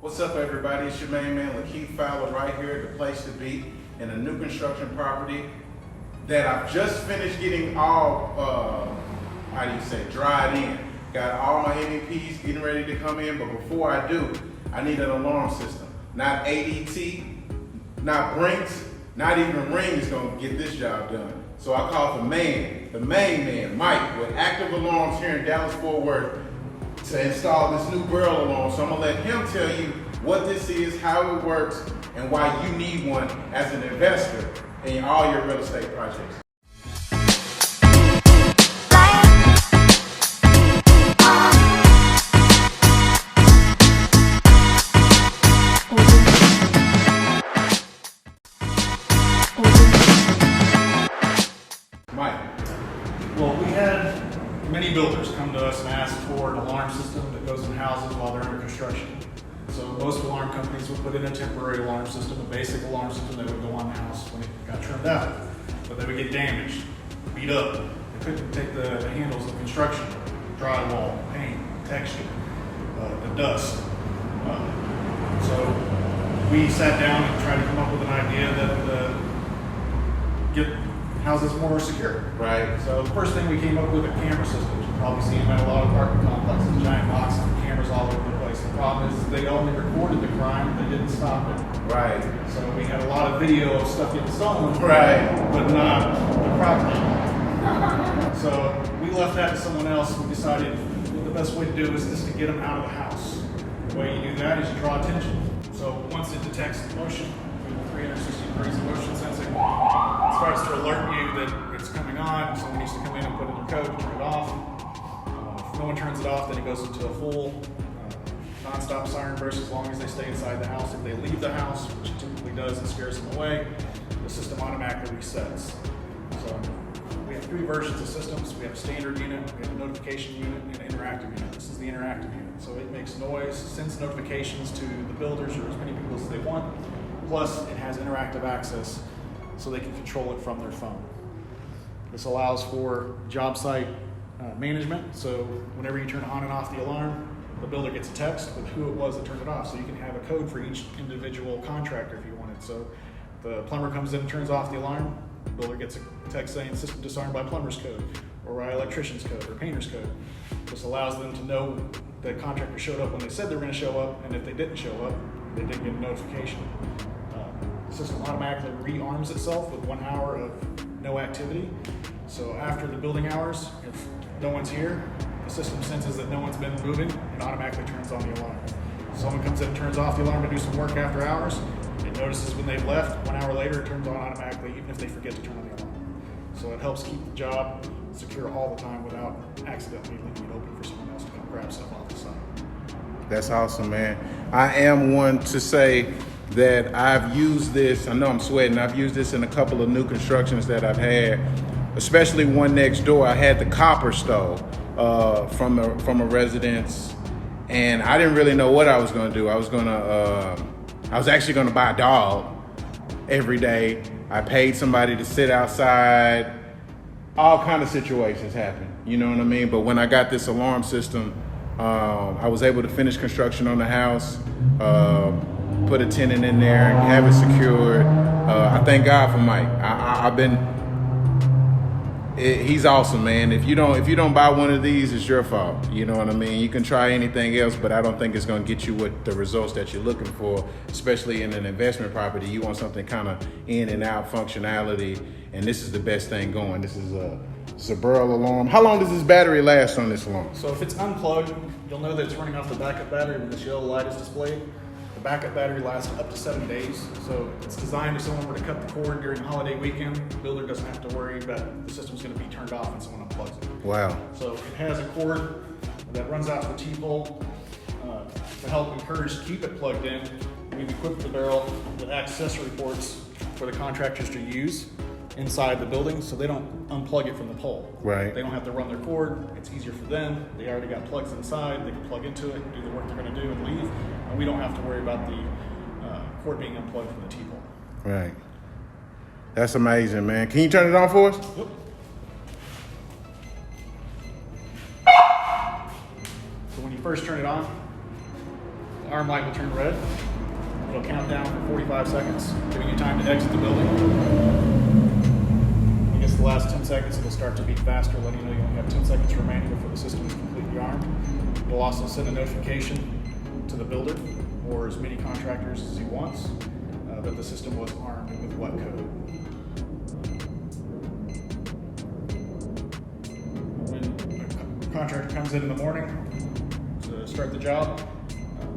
What's up, everybody? It's your main man, Lakeith Fowler, right here at the place to be in a new construction property that I've just finished getting all, dried in. Got all my MEPs getting ready to come in, but before I do, I need an alarm system. Not ADT, not Brinks, not even Ring is gonna get this job done. So I called the main man, Mike, with Active Alarms here in Dallas-Fort Worth to install this new burglar alarm. So I'm gonna let him tell you what this is, how it works, and why you need one as an investor in all your real estate projects. Mike. Well, we had many builders come to us and ask for an alarm system that goes in houses while they're under construction. So most alarm companies would put in a temporary alarm system, a basic alarm system that would go on the house when it got turned out. But they would get damaged, beat up. They couldn't take the handles of construction, drywall, paint, texture, the dust. So we sat down and tried to come up with an idea that get houses more secure. Right. So the first thing we came up with a camera system. You've probably seen them at a lot of apartment complexes, giant boxes of cameras all over the place. The problem is they only recorded the crime, they didn't stop it. Right. So we had a lot of video of stuff getting stolen, Right. but not the property. So we left that to someone else. We decided what the best way to do is just to get them out of the house. The way you do that is you draw attention. So once it detects motion, 360 degrees of motion sensing, it starts to alert you that it's coming on. Someone needs to come in and put in their code to turn it off. If no one turns it off, then it goes into a full non-stop siren burst as long as they stay inside the house. If they leave the house, which it typically does and scares them away, the system automatically resets. So we have three versions of systems. We have a standard unit, we have a notification unit, and an interactive unit. This is the interactive unit. So it makes noise, sends notifications to the builders or as many people as they want. Plus, it has interactive access so they can control it from their phone. This allows for job site management. So whenever you turn on and off the alarm, the builder gets a text with who it was that turned it off. So you can have a code for each individual contractor if you wanted. So the plumber comes in and turns off the alarm, the builder gets a text saying system disarmed by plumber's code or by electrician's code or painter's code. This allows them to know the contractor showed up when they said they were going to show up, and if they didn't show up, they didn't get a notification. The system automatically rearms itself with 1 hour of no activity. So after the building hours, if no one's here, the system senses that no one's been moving and automatically turns on the alarm. If someone comes in and turns off the alarm to do some work after hours, it notices when they've left. 1 hour later, it turns on automatically, even if they forget to turn on the alarm. So it helps keep the job secure all the time without accidentally leaving it open for someone else to come grab stuff off the side. That's awesome, man. I am one to say that I've used this, I know I'm sweating, I've used this in a couple of new constructions that I've had, especially one next door. I had the copper stove from a residence, and I didn't really know what I was gonna do. I was actually gonna buy a dog every day. I paid somebody to sit outside. All kind of situations happen, you know what I mean? But when I got this alarm system, I was able to finish construction on the house, put a tenant in there, have it secured. I thank God for Mike. He's awesome, man. If you don't buy one of these, it's your fault. You know what I mean? You can try anything else, but I don't think it's gonna get you what the results that you're looking for, especially in an investment property. You want something kind of in and out functionality, and this is the best thing going. This is a burglar alarm. How long does this battery last on this alarm? So if it's unplugged, you'll know that it's running off the backup battery when this yellow light is displayed. The backup battery lasts up to 7 days. So it's designed if someone were to cut the cord during a holiday weekend, the builder doesn't have to worry that the system's gonna be turned off when someone unplugs it. Wow. So it has a cord that runs out to the T-pole to help encourage to keep it plugged in. We've equipped the barrel with accessory ports for the contractors to use inside the building so they don't unplug it from the pole. Right. They don't have to run their cord. It's easier for them. They already got plugs inside. They can plug into it, do the work they're going to do, and leave. And we don't have to worry about the cord being unplugged from the T-pole. Right. That's amazing, man. Can you turn it on for us? Yep. So when you first turn it on, arm light will turn red. It'll count down for 45 seconds, giving you time to exit the building. When it gets to the last 10 seconds, it'll start to beat faster, letting you know you only have 10 seconds remaining before the system is completely armed. It'll also send a notification to the builder or as many contractors as he wants that the system was armed with what code. When a contractor comes in the morning to start the job,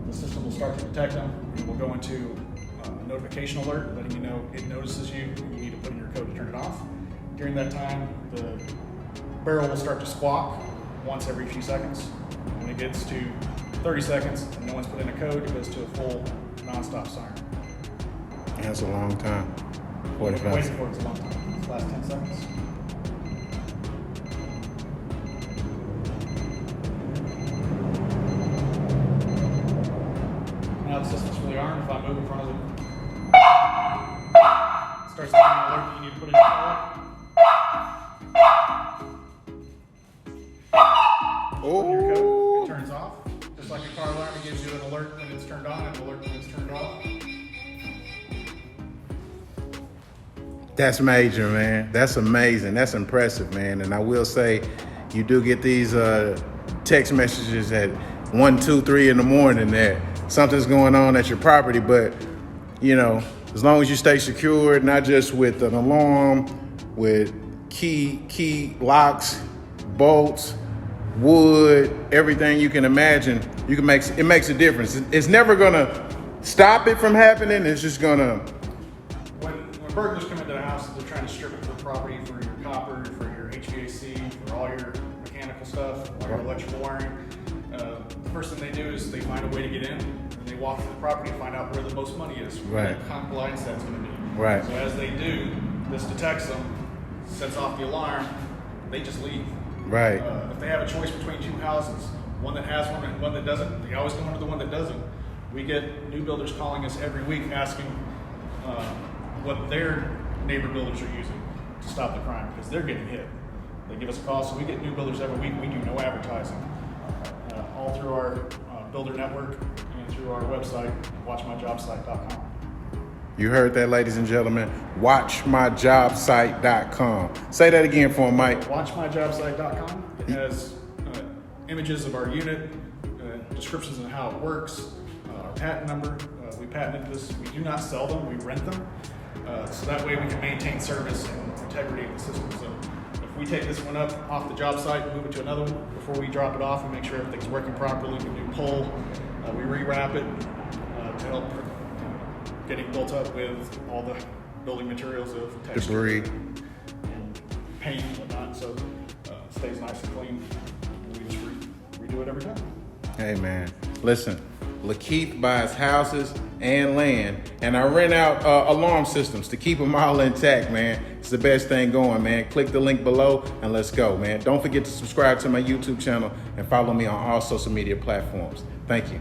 the system will start to detect them and will go into a notification alert letting you know it notices you and you need to put in your code to turn it off. During that time, the barrel will start to squawk once every few seconds. When it gets to 30 seconds and no one's put in a code, it goes to a full non-stop siren. That's a long time. 45. Waiting for it's a long time. It's the last 10 seconds. Now the system's fully armed. If I move in front of it, it starts giving an alert that you need to put in your code. Your code, it turns off. Just like a car alarm, it gives you an alert when it's turned on and an alert when it's turned off. That's major, man. That's amazing. That's impressive, man. And I will say, you do get these text messages at 1, 2, 3 in the morning that something's going on at your property. But, you know, as long as you stay secured, not just with an alarm, with key locks, bolts, wood, everything you can imagine, it makes a difference. It's never gonna stop it from happening. It's just gonna. When burglars come into the house, they're trying to strip it for property, for your copper, for your HVAC, for all your mechanical stuff, all your electrical wiring. The first thing they do is they find a way to get in, and they walk through the property and find out where the most money is, where the compliance that's going to be. Right. So as they do, this detects them, sets off the alarm, they just leave. Right. If they have a choice between two houses, one that has one and one that doesn't, they always go into the one that doesn't. We get new builders calling us every week asking what their neighbor builders are using to stop the crime because they're getting hit. They give us a call, so we get new builders every week. We do no advertising. All through our builder network and through our website, watchmyjobsite.com. You heard that, ladies and gentlemen. Watchmyjobsite.com. Say that again for him, Mike. Watchmyjobsite.com. It has images of our unit, descriptions of how it works, our patent number. We patented this. We do not sell them. We rent them. So that way we can maintain service and integrity of the system. So if we take this one up off the job site and move it to another one, before we drop it off, we make sure everything's working properly. We do pull, we rewrap it to help getting built up with all the building materials of texture, debris, and paint and whatnot, so it stays nice and clean. We just redo it every time. Hey, man. Listen, Lakeith buys houses and land, and I rent out alarm systems to keep them all intact, man. It's the best thing going, man. Click the link below and let's go, man. Don't forget to subscribe to my YouTube channel and follow me on all social media platforms. Thank you.